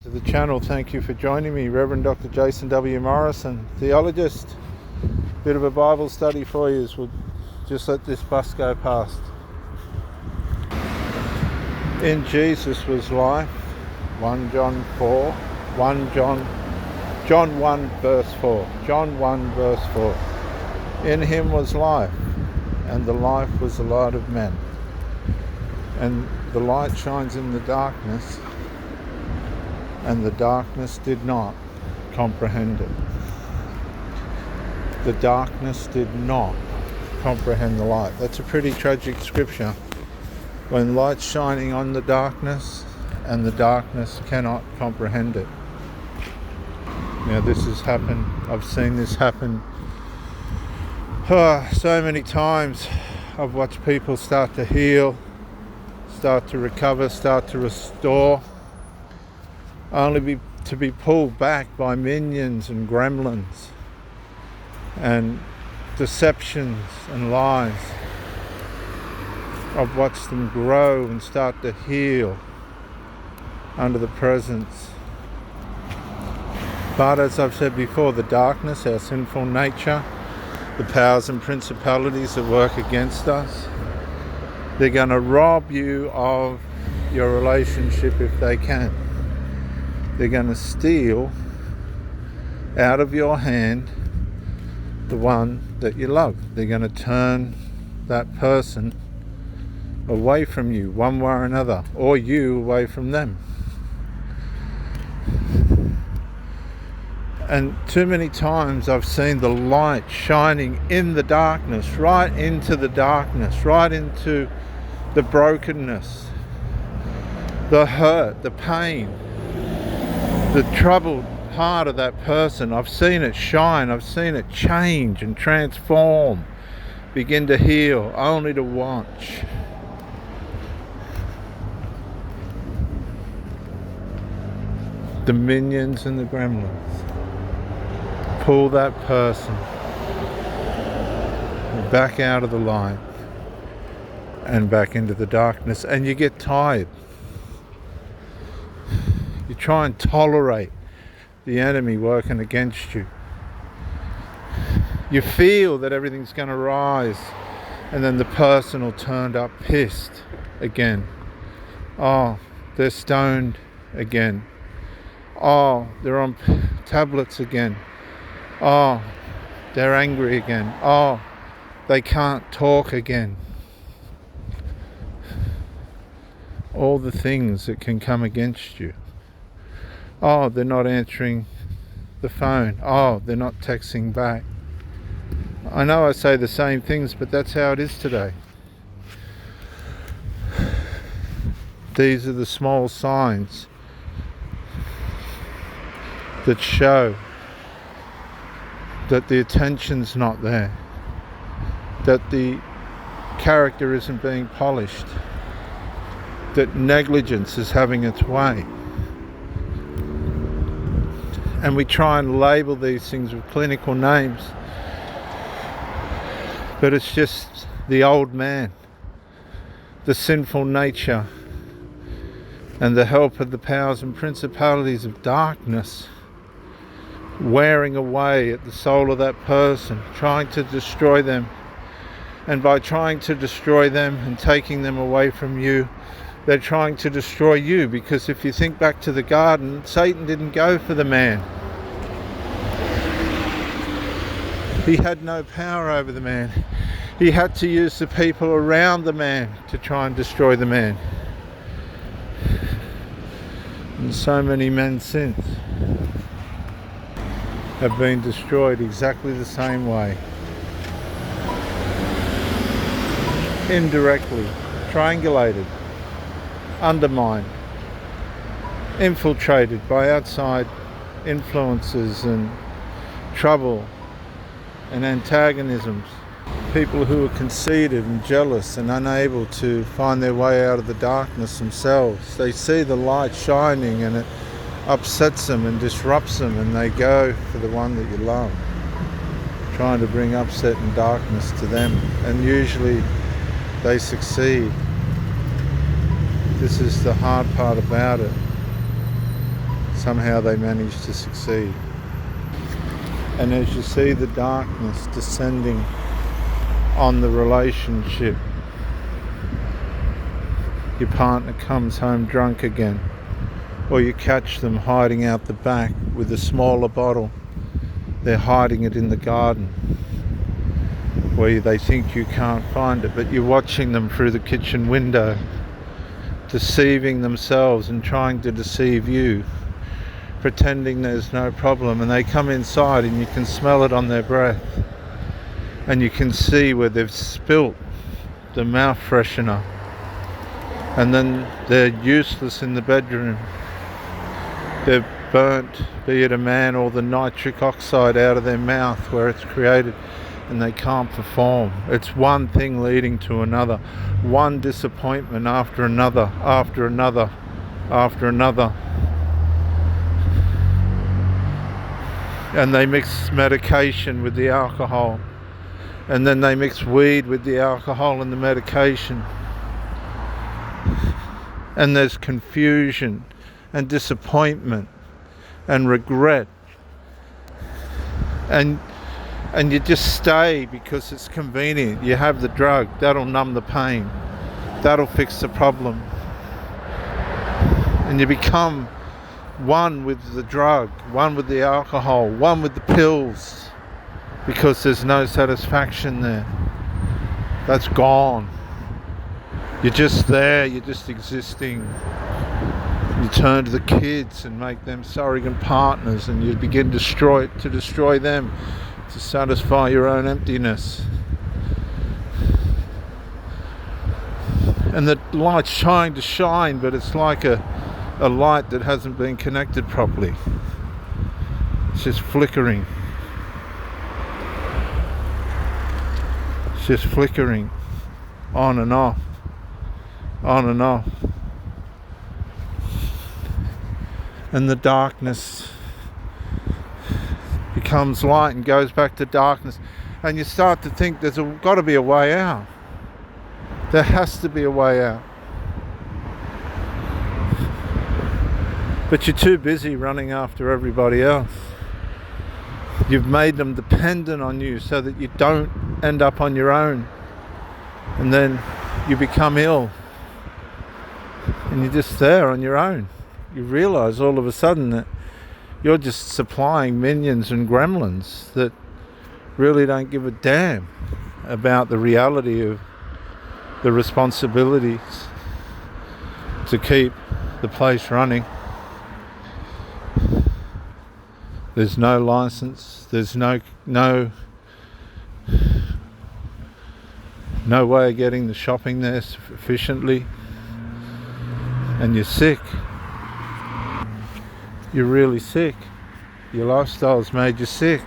To the channel, thank you for joining me, Reverend Dr. Jason W. Morrison, theologist. Bit of a Bible study for you as we'll just let this bus go past. In Jesus was life, 1 John 4, John 1 verse 4, John 1 verse 4. In him was life, and the life was the light of men. And the light shines in the darkness, and the darkness did not comprehend it. The darkness did not comprehend the light. That's a pretty tragic scripture. When light's shining on the darkness, and the darkness cannot comprehend it. Now this has happened, I've seen this happen so many times. I've watched people start to heal, start to recover, start to restore, only to be pulled back by minions and gremlins and deceptions and lies. I've watched them grow and start to heal under the presence. But as I've said before, the darkness, our sinful nature, the powers and principalities that work against us, they're going to rob you of your relationship if they can. They're going to steal out of your hand the one that you love. They're going to turn that person away from you one way or another, or you away from them. And too many times I've seen the light shining in the darkness, right into the darkness, right into the brokenness, the hurt, the pain, the troubled heart of that person. I've seen it shine, I've seen it change and transform, begin to heal, only to watch the minions and the gremlins pull that person back out of the light and back into the darkness, and you get tired. You try and tolerate the enemy working against you. You feel that everything's going to rise, and then the person will turn up pissed again. Oh, they're stoned again. Oh, they're on tablets again. Oh, they're angry again. Oh, they can't talk again. All the things that can come against you. Oh, they're not answering the phone. Oh, they're not texting back. I know I say the same things, but that's how it is today. These are the small signs that show that the attention's not there, that the character isn't being polished, that negligence is having its way. And we try and label these things with clinical names, but it's just the old man, the sinful nature, and the help of the powers and principalities of darkness wearing away at the soul of that person, trying to destroy them. And by trying to destroy them and taking them away from you, they're trying to destroy you, because if you think back to the garden, Satan didn't go for the man. He had no power over the man. He had to use the people around the man to try and destroy the man. And so many men since have been destroyed exactly the same way. Indirectly, triangulated, undermined, infiltrated by outside influences and trouble and antagonisms. People who are conceited and jealous and unable to find their way out of the darkness themselves. They see the light shining and it upsets them and disrupts them, and they go for the one that you love, trying to bring upset and darkness to them, and usually they succeed. This is the hard part about it. somehow they manage to succeed. And as you see the darkness descending on the relationship, your partner comes home drunk again, or you catch them hiding out the back with a smaller bottle. They're hiding it in the garden where they think you can't find it, but you're watching them through the kitchen window, deceiving themselves and trying to deceive you, pretending there's no problem, and they come inside and you can smell it on their breath, and you can see where they've spilt the mouth freshener, and then they're useless in the bedroom. They've burnt, be it a man or the nitric oxide, out of their mouth where it's created, and they can't perform. It's one thing leading to another, one disappointment after another, after another, after another. And they mix medication with the alcohol, and then they mix weed with the alcohol and the medication, and there's confusion and disappointment and regret, and you just stay because it's convenient. You have the drug, that'll numb the pain, that'll fix the problem, and you become one with the drug, one with the alcohol, one with the pills, because there's no satisfaction there. That's gone. You're just there, you're just existing. You turn to the kids and make them surrogate partners, and you begin to destroy them to satisfy your own emptiness. And the light's trying to shine, but it's like a light that hasn't been connected properly. It's just flickering. It's just flickering on and off, on and off. And the darkness becomes light and goes back to darkness, and you start to think there's got to be a way out. There has to be a way out. But you're too busy running after everybody else. You've made them dependent on you so that you don't end up on your own, and then you become ill and you're just there on your own. You realize all of a sudden that you're just supplying minions and gremlins that really don't give a damn about the reality of the responsibilities to keep the place running. There's no license, there's no way of getting the shopping there efficiently, and you're sick. You're really sick. Your lifestyle's made you sick.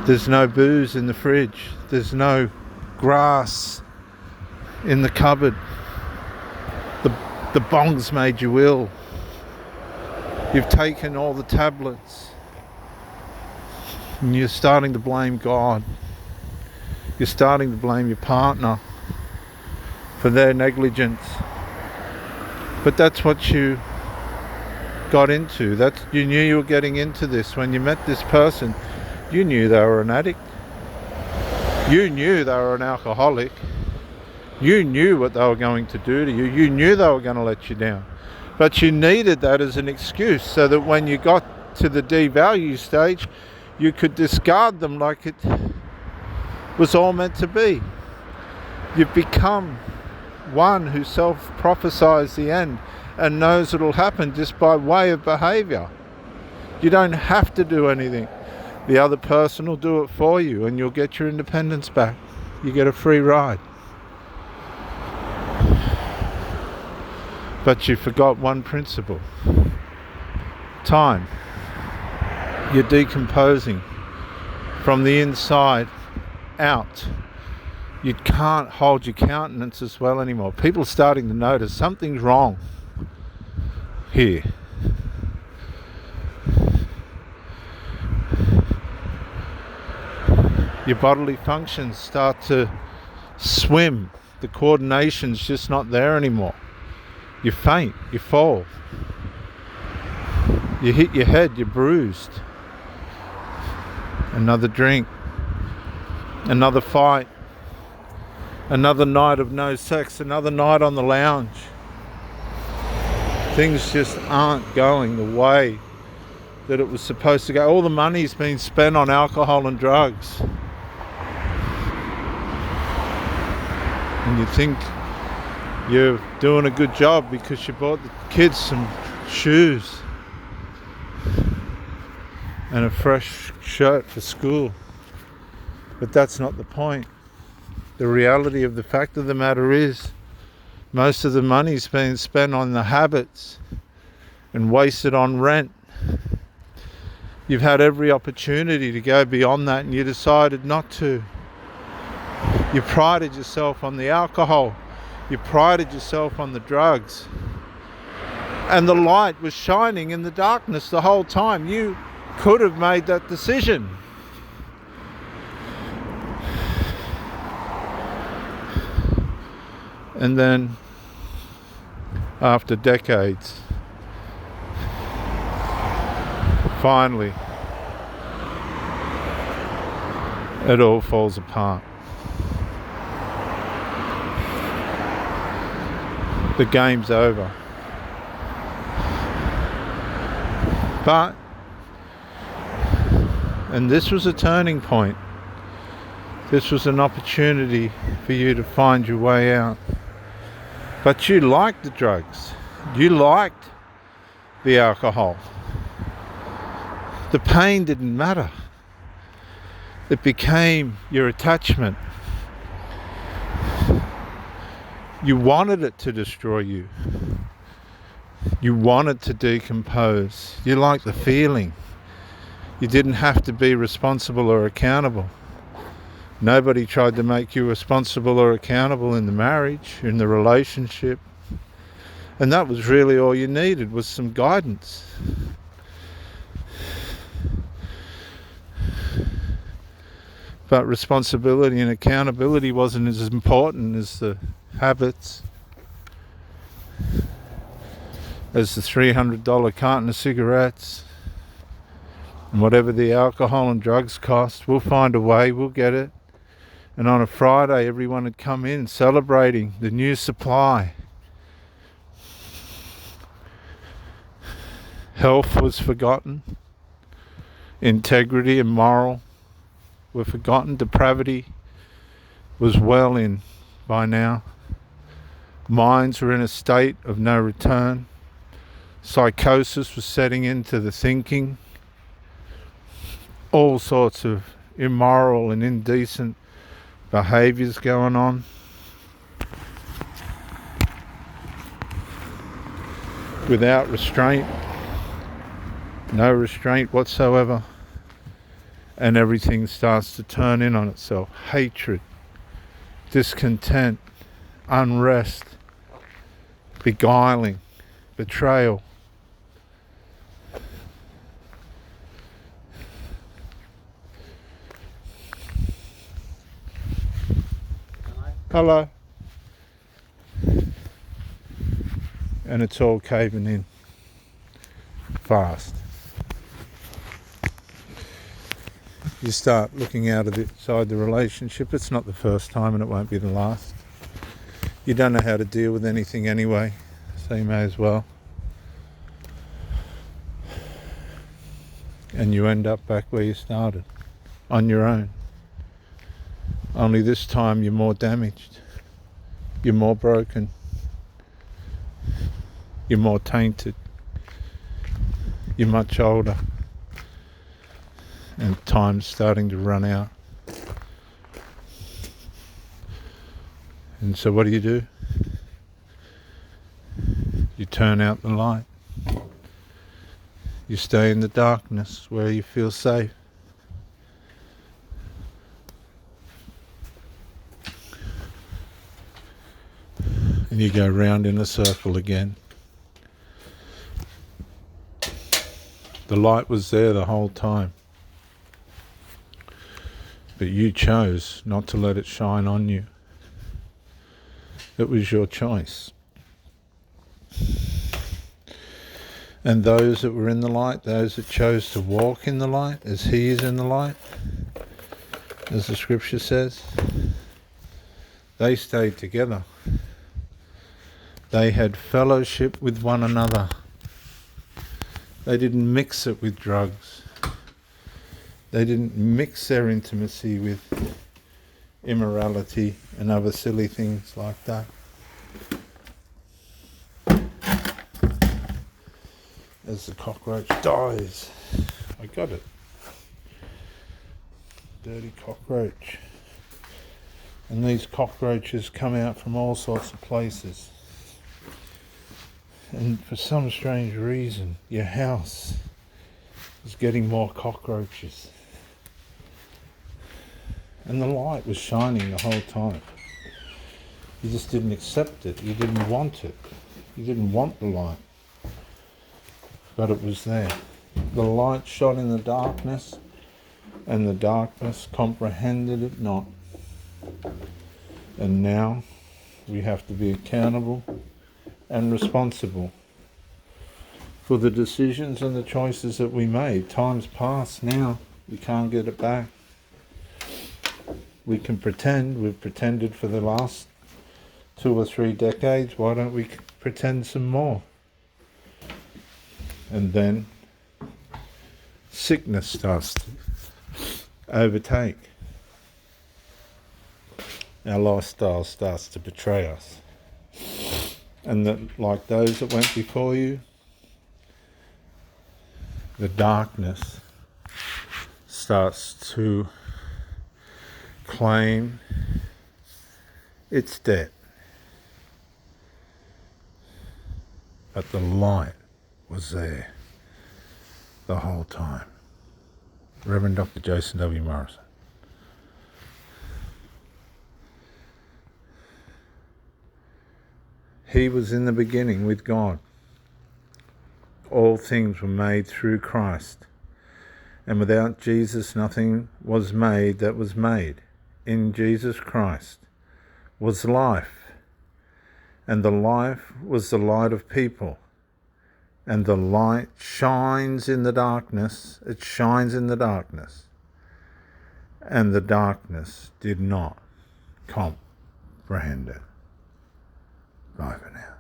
There's no booze in the fridge. There's no grass in the cupboard. The bong's made you ill. You've taken all the tablets, and you're starting to blame God. You're starting to blame your partner for their negligence. But that's what you got into. You knew you were getting into this when you met this person. You knew they were an addict. You knew they were an alcoholic. You knew what they were going to do to you. You knew they were going to let you down. But you needed that as an excuse so that when you got to the devalue stage, you could discard them like it was all meant to be. You've become one who self-prophesies the end and knows it'll happen just by way of behaviour. You don't have to do anything. The other person will do it for you, and you'll get your independence back. You get a free ride. But you forgot one principle. Time. You're decomposing from the inside out. You can't hold your countenance as well anymore. People are starting to notice something's wrong here. Your bodily functions start to swim. The coordination's just not there anymore. You faint, you fall. You hit your head, you're bruised. Another drink. Another fight. Another night of no sex. Another night on the lounge. Things just aren't going the way that it was supposed to go. All the money's been spent on alcohol and drugs. And you think you're doing a good job because you bought the kids some shoes and a fresh shirt for school. But that's not the point. The reality of the fact of the matter is most of the money's been spent on the habits and wasted on rent. You've had every opportunity to go beyond that and you decided not to. You prided yourself on the alcohol. You prided yourself on the drugs. And the light was shining in the darkness the whole time. You could have made that decision. And then, after decades, finally, it all falls apart. The game's over. But, and this was a turning point. This was an opportunity for you to find your way out. But you liked the drugs. You liked the alcohol. The pain didn't matter. It became your attachment. You wanted it to destroy you. You wanted to decompose. You liked the feeling. You didn't have to be responsible or accountable. Nobody tried to make you responsible or accountable in the marriage, in the relationship. And that was really all you needed, was some guidance. But responsibility and accountability wasn't as important as the habits, as the $300 carton of cigarettes, and whatever the alcohol and drugs cost. We'll find a way, we'll get it. And on a Friday, everyone had come in celebrating the new supply. Health was forgotten. Integrity and moral were forgotten. Depravity was well in by now. Minds were in a state of no return. Psychosis was setting into the thinking. All sorts of immoral and indecent behaviours going on. Without restraint. No restraint whatsoever. And everything starts to turn in on itself. Hatred, discontent, unrest, beguiling, betrayal. Hello. And it's all caving in fast. You start looking out of inside the relationship. It's not the first time and it won't be the last. You don't know how to deal with anything anyway, so you may as well. And you end up back where you started, on your own. Only this time you're more damaged. You're more broken. You're more tainted. You're much older. And time's starting to run out. And so what do? You turn out the light. You stay in the darkness where you feel safe. And you go round in a circle again. The light was there the whole time. But you chose not to let it shine on you. It was your choice. And those that were in the light, those that chose to walk in the light, as he is in the light, as the scripture says, they stayed together. They had fellowship with one another. They didn't mix it with drugs. They didn't mix their intimacy with immorality and other silly things like that. As the cockroach dies. I got it. Dirty cockroach. And these cockroaches come out from all sorts of places. And for some strange reason, your house is getting more cockroaches. And the light was shining the whole time. You just didn't accept it. You didn't want it. You didn't want the light. But it was there. The light shone in the darkness, and the darkness comprehended it not. And now we have to be accountable and responsible for the decisions and the choices that we made. Time's past now. We can't get it back. We can pretend. We've pretended for the last 2 or 3 decades. Why don't we pretend some more? And then sickness starts to overtake. Our lifestyle starts to betray us. And that, like those that went before you, the darkness starts to claim its debt. But the light was there the whole time. Reverend Dr. Jason W. Morrison. He was in the beginning with God. All things were made through Christ. And without Jesus, nothing was made that was made. In Jesus Christ was life. And the life was the light of people. And the light shines in the darkness. It shines in the darkness. And the darkness did not comprehend it. Bye for now.